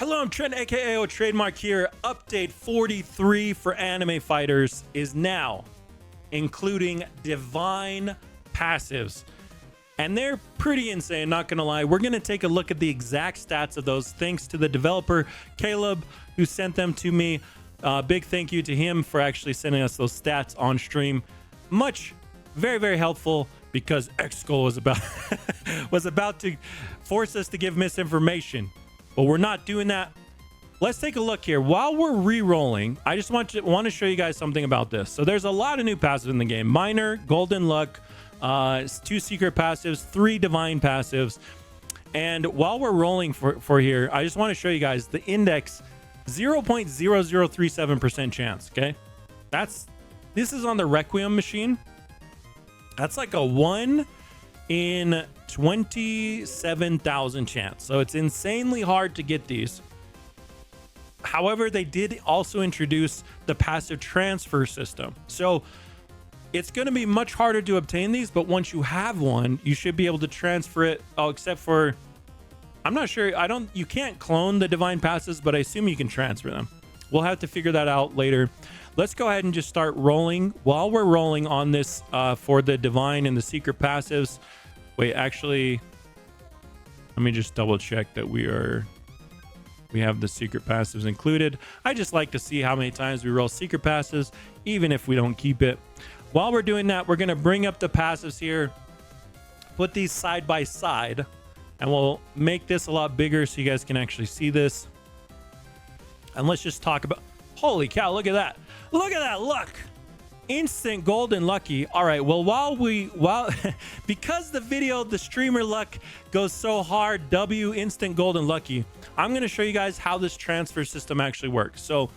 Hello, I'm Trent, aka Trademark here. Update 43 for anime fighters is now including divine passives. And they're pretty insane, not gonna lie. We're gonna take a look at the exact stats of those thanks to the developer, Caleb, who sent them to me. Big thank you to him for actually sending us those stats on stream. Very, very helpful because X-Skull was about, was about to force us to give misinformation. But we're not doing that. Let's take a look here. While we're re-rolling, I just want to show you guys something about this. So there's a lot of new passives in the game. Minor, Golden Luck, 2 secret passives, 3 divine passives. And while we're rolling for here, I just want to show you guys the index 0.0037% chance. Okay, this is on the Requiem machine. That's like a 1 in 27,000 chance. So it's insanely hard to get these. However, they did also introduce the passive transfer system. So it's going to be much harder to obtain these, but once you have one, you should be able to transfer it. Oh, except for, I'm not sure. You can't clone the divine passes, but I assume you can transfer them. We'll have to figure that out later. Let's go ahead and just start rolling. While we're rolling on this for the divine and the secret passives. Wait, actually, let me just double check that we have the secret passives included. I just like to see how many times we roll secret passives, even if we don't keep it. While we're doing that, we're going to bring up the passives here, put these side by side, and we'll make this a lot bigger so you guys can actually see this. And let's just talk about, holy cow, look at that. Look at that luck. Instant golden lucky. All right, well, because the streamer luck goes so hard, instant golden lucky, I'm going to show you guys how this transfer system actually works. So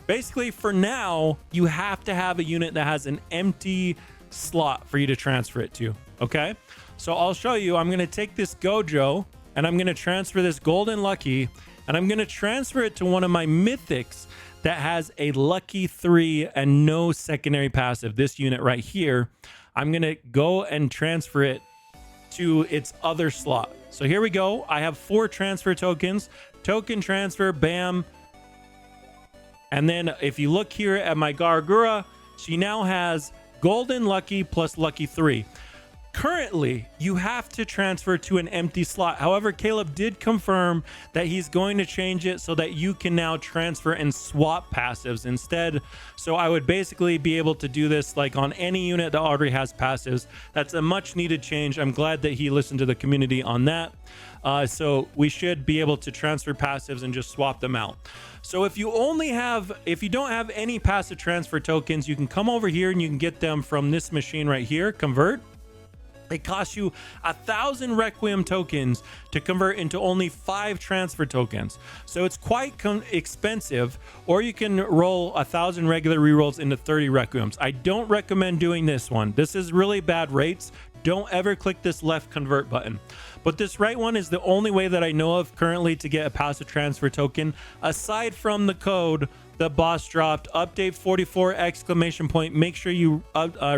basically, for now, you have to have a unit that has an empty slot for you to transfer it to. Okay, so I'll show you. I'm going to take this Gojo and I'm going to transfer this golden lucky, and I'm going to transfer it to one of my mythics that has a lucky 3 and no secondary passive. This unit right here, I'm gonna go and transfer it to its other slot. So here we go. I have 4 transfer tokens. Token transfer, bam. And then if you look here at my Gargura, she now has golden lucky plus lucky 3. Currently, you have to transfer to an empty slot. However, Caleb did confirm that he's going to change it so that you can now transfer and swap passives instead. So I would basically be able to do this like on any unit that already has passives. That's a much needed change. I'm glad that he listened to the community on that. So we should be able to transfer passives and just swap them out. So if you don't have any passive transfer tokens, you can come over here and you can get them from this machine right here, convert. It costs you 1,000 Requiem tokens to convert into only 5 transfer tokens. So it's quite expensive, or you can roll 1,000 regular rerolls into 30 Requiems. I don't recommend doing this one. This is really bad rates. Don't ever click this left convert button. But this right one is the only way that I know of currently to get a passive transfer token, aside from the code the boss dropped, update 44 exclamation point. Make sure you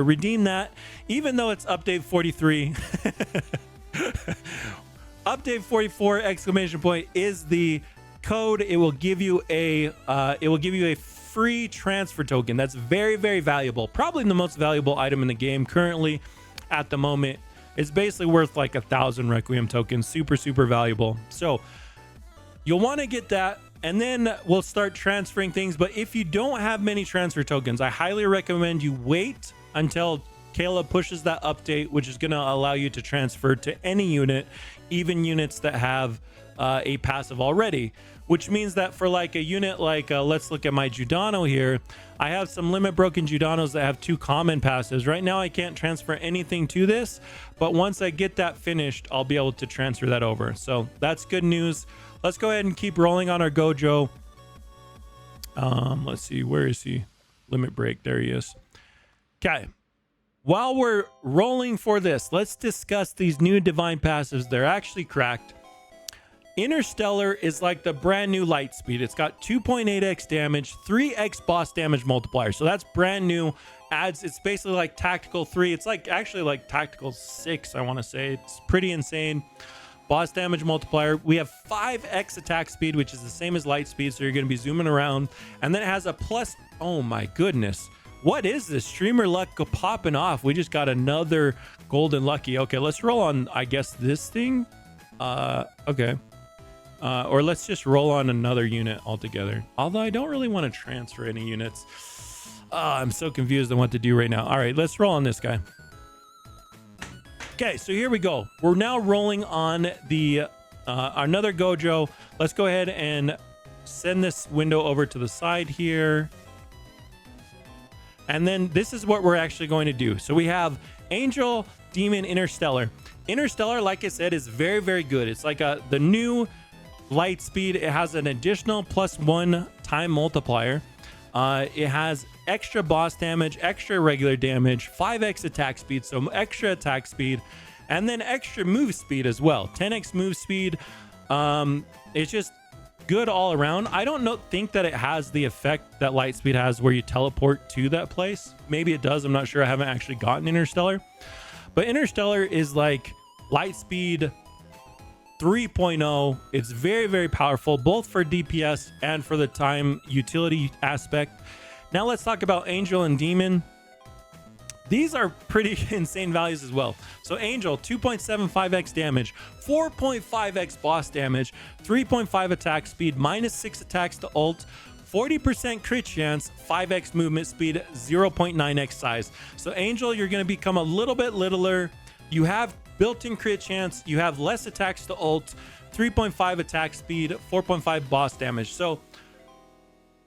redeem that, even though it's update 43. Update 44 exclamation point is the code. It will give you a free transfer token. That's very, very valuable. Probably the most valuable item in the game currently at the moment. It's basically worth like 1,000 Requiem tokens. Super, super valuable. So you'll want to get that, and then we'll start transferring things. But if you don't have many transfer tokens, I highly recommend you wait until Caleb pushes that update, which is going to allow you to transfer to any unit, even units that have a passive already. Which means that for like a unit like, let's look at my Giordano here. I have some limit broken Giordanos that have 2 common passives. Right now I can't transfer anything to this, but once I get that finished, I'll be able to transfer that over. So that's good news. Let's go ahead and keep rolling on our Gojo. Let's see, where is he? Limit break, there he is. Okay. While we're rolling for this, let's discuss these new divine passives. They're actually cracked. Interstellar is like the brand new light speed. It's got 2.8x damage, 3x boss damage multiplier. So that's brand new. It's basically like tactical 3. It's like actually like tactical 6, I want to say. It's pretty insane. boss damage multiplier. We have 5x attack speed, which is the same as light speed, so you're going to be zooming around. And then it has a plus, oh my goodness, what is this? Streamer luck popping off. We just got another golden lucky. Okay, let's roll on, I guess, this thing. Okay. Or let's just roll on another unit altogether. Although I don't really want to transfer any units. I'm so confused on what to do right now. All right, let's roll on this guy. Okay, so here we go. We're now rolling on the another Gojo. Let's go ahead and send this window over to the side here. And then this is what we're actually going to do. So we have Angel, Demon, Interstellar. Interstellar, like I said, is very, very good. It's like the new light speed. It has an additional +1 time multiplier. It has extra boss damage, extra regular damage, 5x attack speed, so extra attack speed, and then extra move speed as well. 10x move speed. It's just good all around. I don't think that it has the effect that light speed has where you teleport to that place. Maybe it does. I'm not sure. I haven't actually gotten Interstellar. But Interstellar is like light speed 3.0. It's very, very powerful, both for DPS and for the time utility aspect. Now let's talk about Angel and Demon. These are pretty insane values as well. So Angel, 2.75x damage, 4.5x boss damage, 3.5 attack speed, -6 attacks to ult, 40% crit chance, 5x movement speed, 0.9x size. So Angel, you're going to become a little bit littler. You have built-in crit chance. You have less attacks to ult, 3.5 attack speed, 4.5 boss damage. So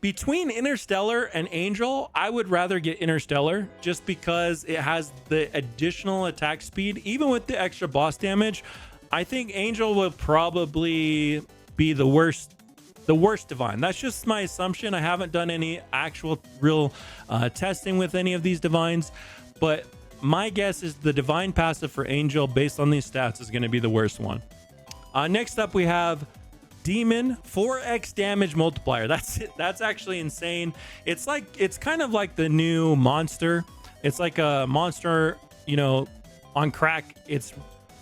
between Interstellar and Angel, I would rather get Interstellar just because it has the additional attack speed. Even with the extra boss damage, I think Angel will probably be the worst divine. That's just my assumption. I haven't done any actual real testing with any of these divines, but my guess is the divine passive for Angel based on these stats is going to be the worst one. Next up, we have Demon, 4x damage multiplier. That's it. That's actually insane. It's kind of like the new monster. It's like a monster, you know, on crack. It's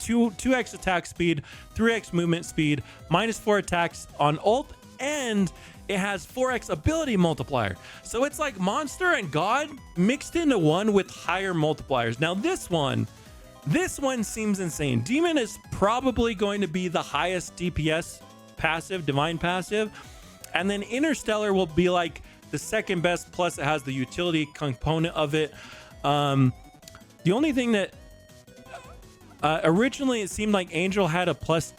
2x attack speed, 3x movement speed, -4 attacks on ult, and it has 4x ability multiplier. So it's like monster and god mixed into one with higher multipliers. Now this one seems insane. Demon is probably going to be the highest DPS passive, divine passive, and then Interstellar will be like the second best, plus it has the utility component of it. The only thing that originally it seemed like Angel had a plus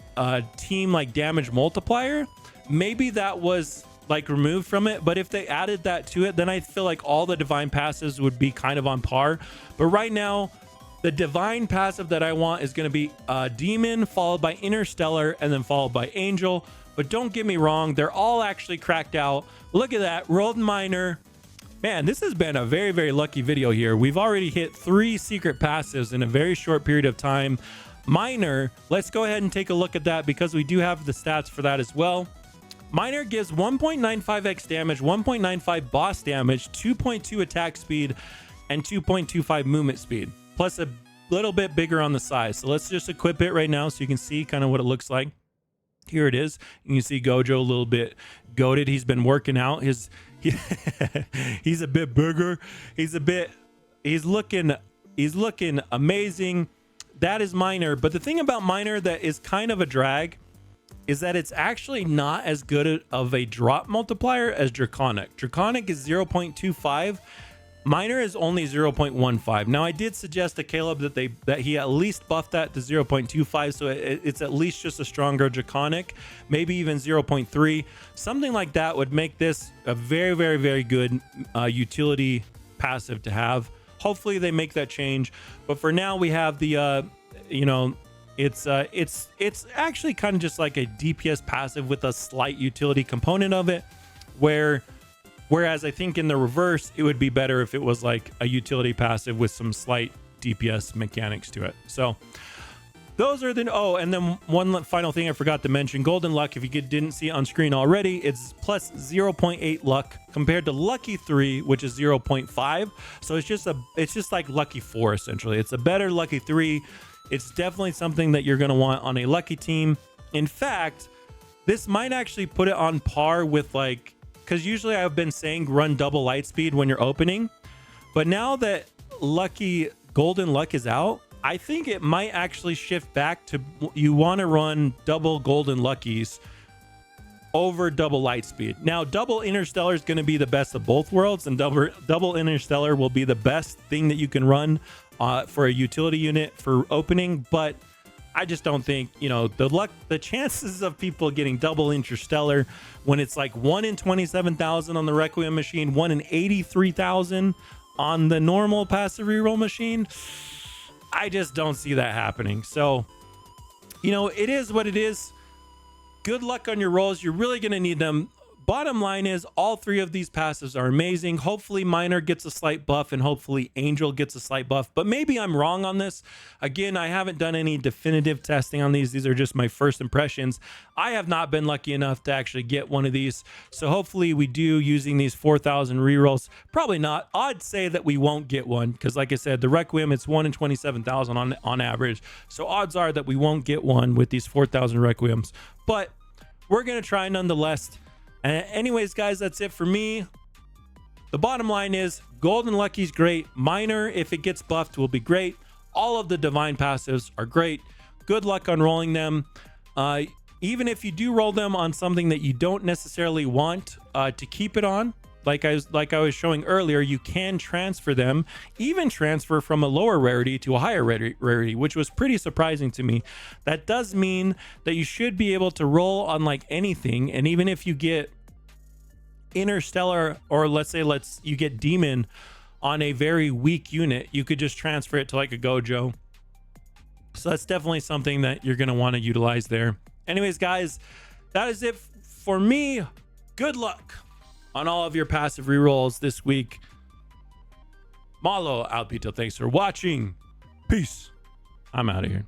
team like damage multiplier. Maybe that was like removed from it, but if they added that to it, then I feel like all the divine passives would be kind of on par. But right now, the divine passive that I want is going to be Demon, followed by Interstellar, and then followed by Angel. But don't get me wrong, they're all actually cracked out. Look at that, Rolled Miner. Man, this has been a very, very lucky video here. We've already hit 3 secret passives in a very short period of time. Miner, let's go ahead and take a look at that because we do have the stats for that as well. Miner gives 1.95x damage, 1.95 boss damage, 2.2 attack speed, and 2.25 movement speed, plus a little bit bigger on the size. So let's just equip it right now so you can see kind of what it looks like. Here it is. You can see Gojo a little bit goated. He's been working out. He's a bit bigger. He's looking amazing. That is Miner. But the thing about Miner that is kind of a drag is that it's actually not as good of a drop multiplier as Draconic. Draconic is 0.25. Miner is only 0.15. Now I did suggest to Caleb that he at least buff that to 0.25, so it's at least just a stronger Draconic, maybe even 0.3. Something like that would make this a very, very, very good utility passive to have. Hopefully they make that change, but for now we have the it's actually kind of just like a DPS passive with a slight utility component of it, whereas I think in the reverse, it would be better if it was like a utility passive with some slight DPS mechanics to it. So those are and then one final thing I forgot to mention, Golden Luck, if you didn't see it on screen already, it's plus 0.8 luck compared to Lucky 3, which is 0.5. So it's just like Lucky 4, essentially. It's a better Lucky 3. It's definitely something that you're going to want on a lucky team. In fact, this might actually put it on par with like, because usually I've been saying run double light speed when you're opening, but now that lucky golden luck is out, I think it might actually shift back to you want to run double golden luckies over double light speed. Now, double Interstellar is going to be the best of both worlds, and double Interstellar will be the best thing that you can run for a utility unit for opening. But I just don't think, you know, the chances of people getting double Interstellar when it's like 1 in 27,000 on the Requiem machine, 1 in 83,000 on the normal passive reroll machine, I just don't see that happening. So, you know, it is what it is. Good luck on your rolls. You're really going to need them. Bottom line is all three of these passives are amazing. Hopefully Minor gets a slight buff and hopefully Angel gets a slight buff, but maybe I'm wrong on this. Again, I haven't done any definitive testing on these. These are just my first impressions. I have not been lucky enough to actually get one of these. So hopefully we do using these 4,000 rerolls. Probably not. I'd say that we won't get one because like I said, the Requiem, it's 1 in 27,000 on average. So odds are that we won't get one with these 4,000 Requiems, but we're going to try nonetheless. Anyways, guys, that's it for me. The bottom line is golden lucky's great. Minor, if it gets buffed, will be great. All of the divine passives are great. Good luck on rolling them. Even if you do roll them on something that you don't necessarily want to keep it on, like I was showing earlier, you can transfer them, even transfer from a lower rarity to a higher rarity, which was pretty surprising to me. That does mean that you should be able to roll on like anything, and even if you get Interstellar, or let's say you get Demon on a very weak unit, you could just transfer it to like a Gojo. So that's definitely something that you're going to want to utilize there. Anyways, guys, that is it for me. Good luck on all of your passive rerolls this week. Malo Alpito, thanks for watching. Peace. I'm out of here.